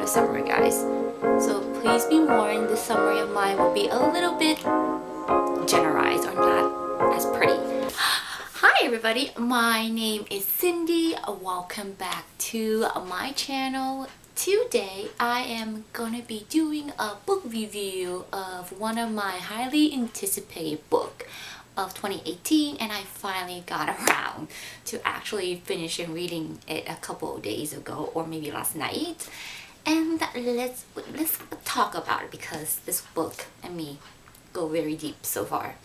the summary, guys. So please be warned, the summary of mine will be a little bit generalized or not as pretty. Hi everybody, my name is Cindy. Welcome back to my channel. Today I am gonna be doing a book review of one of my highly anticipated book of 2018, and I finally got around to actually finishing reading it a couple of days ago, or maybe last night. And let's talk about it, because this book and me go very deep so far.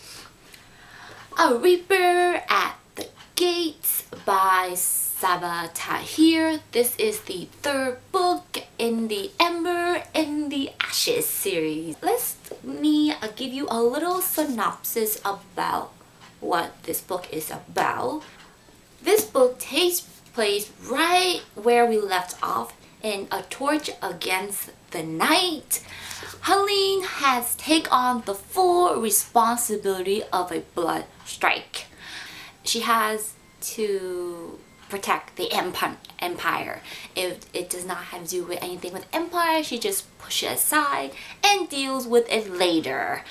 A Reaper at the Gates by Sabaa Tahir. This is the third book in the Ember in the Ashes series. Let me give you a little synopsis about what this book is about. This book takes place right where we left off, in A Torch Against the Night. Helene has taken on the full responsibility of a blood strike. She has to protect the empire. If it does not have to do with anything with empire, she just pushes it aside and deals with it later.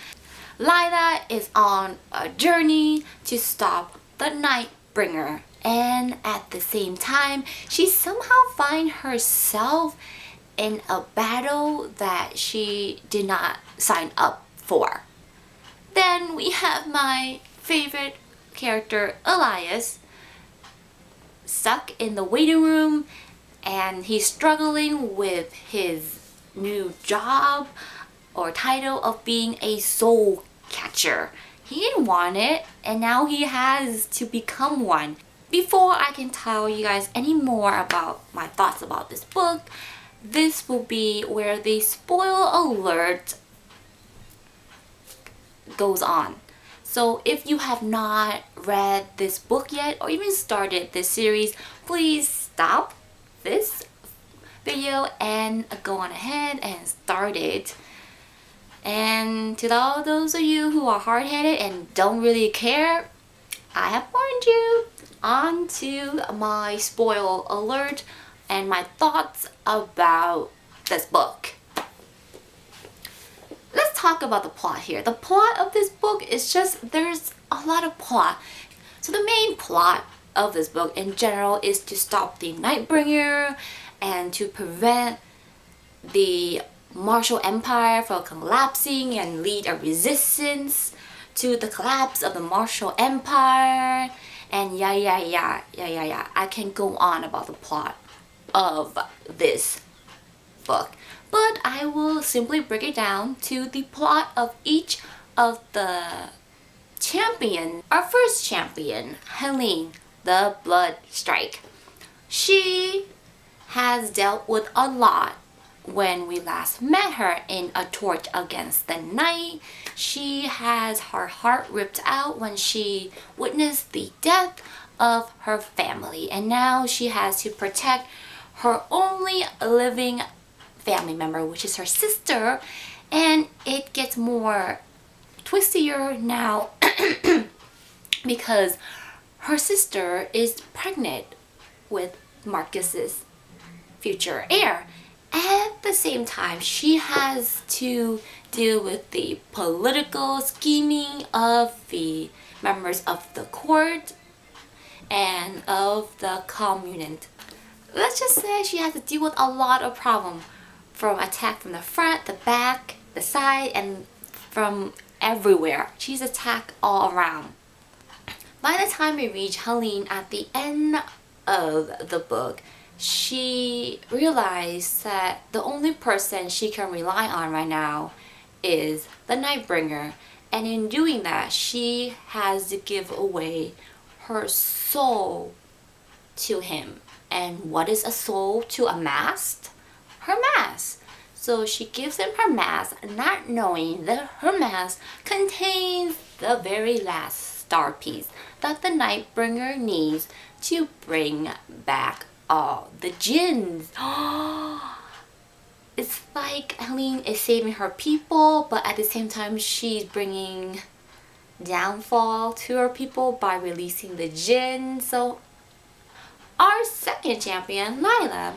Lila is on a journey to stop the Nightbringer, and at the same time she somehow finds herself in a battle that she did not sign up for. Then we have my favorite character, Elias, stuck in the waiting room, and he's struggling with his new job or title of being a soul catcher. He didn't want it, and now he has to become one. Before I can tell you guys any more about my thoughts about this book, this will be where the spoiler alert goes on. So if you have not read this book yet, or even started this series, please stop this video and go on ahead and start it. And to all those of you who are hard-headed and don't really care, I have warned you. On to my spoiler alert and my thoughts about this book. Let's talk about the plot here. The plot of this book is just, there's a lot of plot. So the main plot of this book in general is to stop the Nightbringer and to prevent the Martial Empire from collapsing and lead a resistance to the collapse of the Martial Empire. And yeah. I can go on about the plot of this book, but I will simply break it down to the plot of each of the champions. Our first champion, Helene, the Blood Strike. She has dealt with a lot. When we last met her in A Torch Against the Night, she has her heart ripped out when she witnessed the death of her family, and now she has to protect her only living family member, which is her sister. And it gets more twistier now because her sister is pregnant with Marcus's future heir. At the same time, she has to deal with the political scheming of the members of the court and of the communant. Let's just say she has to deal with a lot of problems, from attack from the front, the back, the side, and from everywhere. She's attacked all around. By the time we reach Helene at the end of the book, she realized that the only person she can rely on right now is the Nightbringer. And in doing that, she has to give away her soul to him. And what is a soul to a mask? Her mask. So she gives him her mask, not knowing that her mask contains the very last star piece that the Nightbringer needs to bring back all the jinns. It's like Helene is saving her people, but at the same time she's bringing downfall to her people by releasing the jinn. So our second champion, Lila,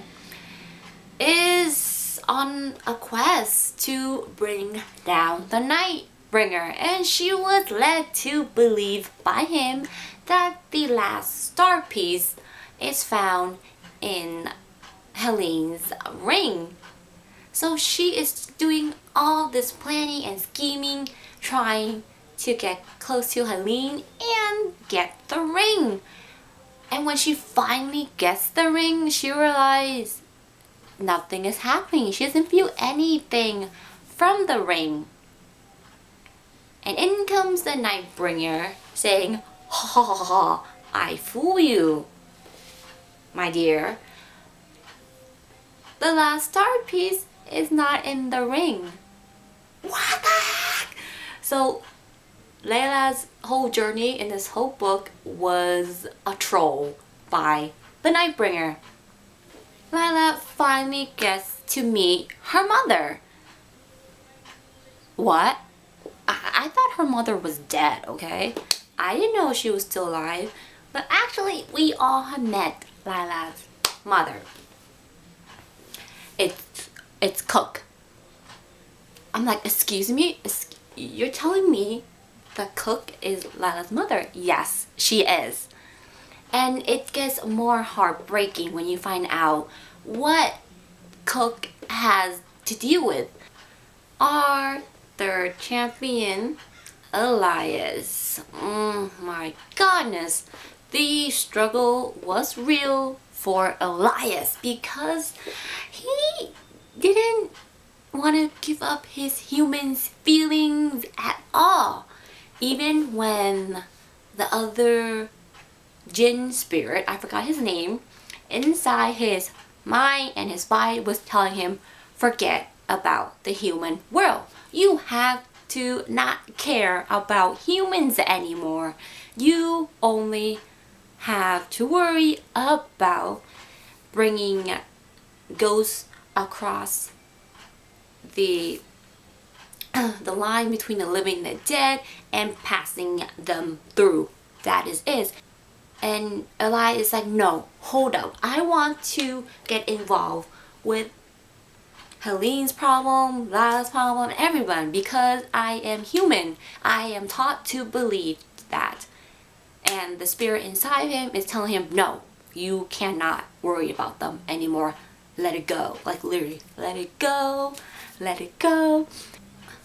is on a quest to bring down the Nightbringer, and she was led to believe by him that the last star piece is found in Helene's ring. So she is doing all this planning and scheming, trying to get close to Helene and get the ring. And when she finally gets the ring, she realizes nothing is happening. She doesn't feel anything from the ring. And in comes the Nightbringer saying, "Ha ha ha ha, I fool you, my dear. The last star piece is not in the ring." What the heck? So Layla's whole journey in this whole book was a troll by the Nightbringer. Layla finally gets to meet her mother. What? I thought her mother was dead, okay? I didn't know she was still alive. But actually, we all have met Layla's mother. It's Cook. I'm like, excuse me? You're telling me that Cook is Layla's mother? Yes, she is. And it gets more heartbreaking when you find out what Cook has to deal with. Our third champion, Elias. My goodness. The struggle was real for Elias because he didn't want to give up his human's feelings at all. Even when the other Jinn spirit, I forgot his name, inside his mind and his body was telling him, forget about the human world. You have to not care about humans anymore. You only have to worry about bringing ghosts across the line between the living and the dead and passing them through. That is it. And Elias is like, no, hold up. I want to get involved with Helene's problem, Lala's problem, everyone, because I am human. I am taught to believe that. And the spirit inside him is telling him, no, you cannot worry about them anymore. Let it go. Like literally, let it go. Let it go.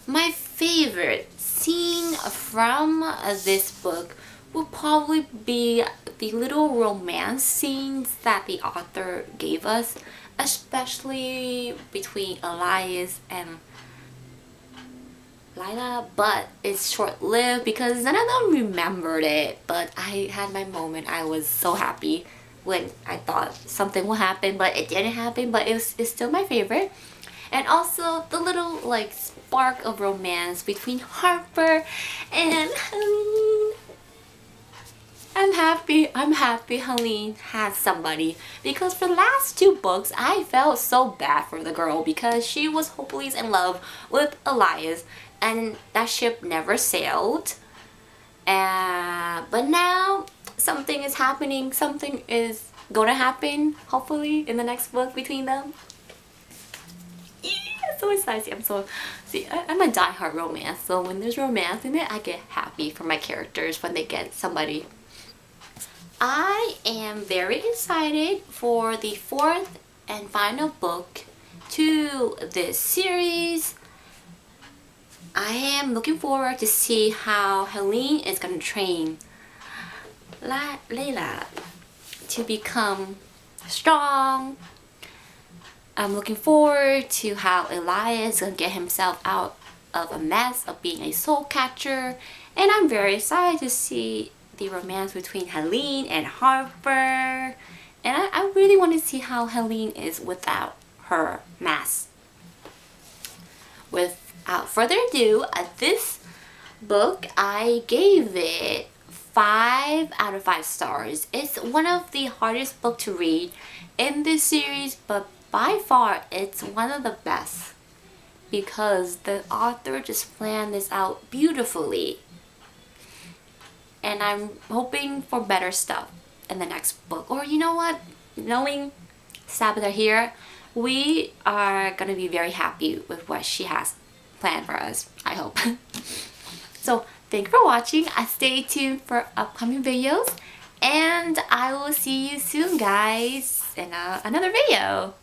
My favorite scene from this book will probably be the little romance scenes that the author gave us, especially between Elias and Layla, but it's short-lived because none of them remembered it. But I had my moment. I was so happy when I thought something would happen, but it didn't happen. But it's still my favorite. And also the little like spark of romance between Harper and Helene. I'm happy Helene has somebody, because for the last two books I felt so bad for the girl because she was hopeless in love with Elias and that ship never sailed. But now something is happening, something is gonna happen hopefully in the next book between them. So excited. I'm a diehard romance, so when there's romance in it I get happy for my characters when they get somebody. I am very excited for the fourth and final book to this series. I am looking forward to see how Helene is going to train Layla to become strong. I'm looking forward to how Elias is going to get himself out of a mess of being a soul catcher. And I'm very excited to see the romance between Helene and Harper. And I really want to see how Helene is without her mask. Without further ado, this book, I gave it 5 out of 5 stars. It's one of the hardest books to read in this series, but by far it's one of the best because the author just planned this out beautifully. And I'm hoping for better stuff in the next book. Or you know what? Knowing Sabaa Tahir, we are gonna be very happy with what she has planned for us, I hope. So thank you for watching. Stay tuned for upcoming videos, and I will see you soon, guys, in another video.